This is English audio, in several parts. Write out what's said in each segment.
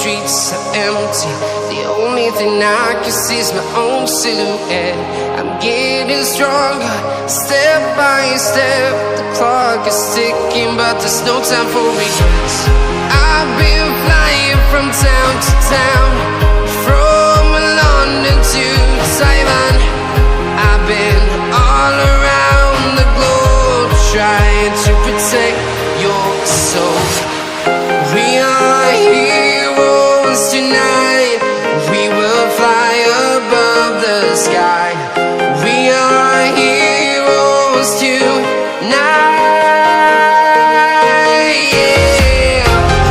streets are empty. The only thing I can see is my own silhouette. I'm getting stronger, step by step. The clock is ticking, but there's no time for regrets. I've been flying from town to town, from London to Taiwan. I've been all around the globe, trying to protect your soul. We are heroes tonight. We will fly above the sky. We are heroes tonight. Yeah.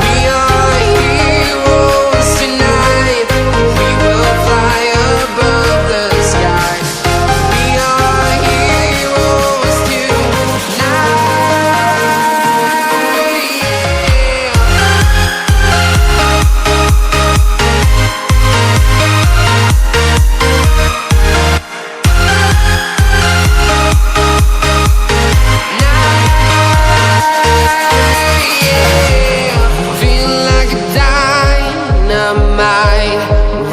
We are heroes tonight. We will fly above the sky. We are heroes tonight.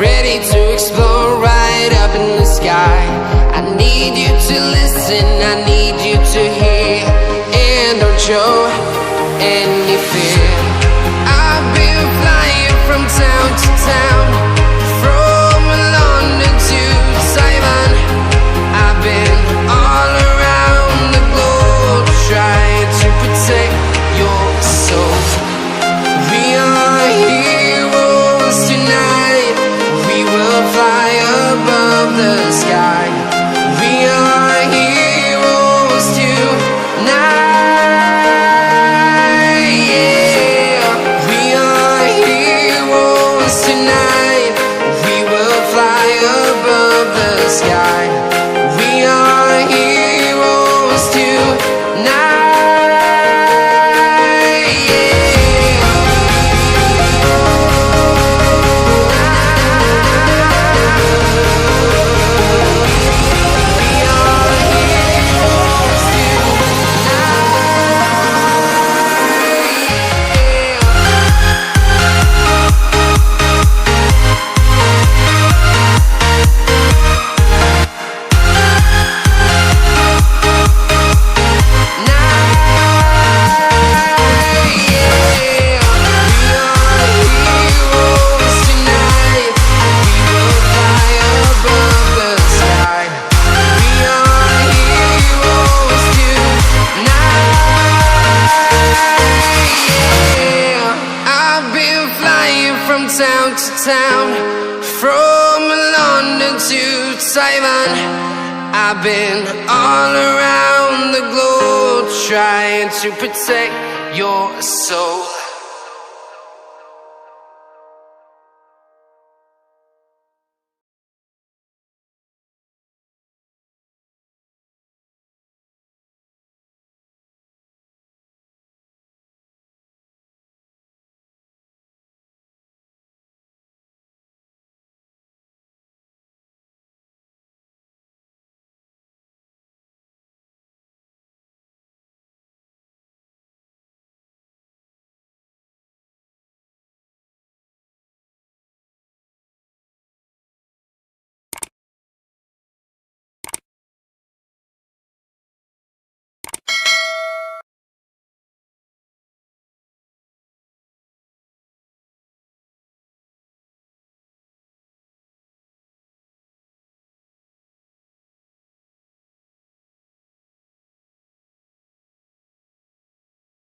Ready to explore right up in the sky. I need you to listen, I need you to hear, and don't show any fear. I've been flying from town to town, from London to Taiwan. I've been all around the globe, trying to protect your soul. We are heroes tonight. We will fly above the sky. We are heroes tonight. Yeah. We are heroes tonight. We will fly above the sky. We are heroes tonight. From town to town, from London to Taiwan. I've been all around the globe, trying to protect your soul.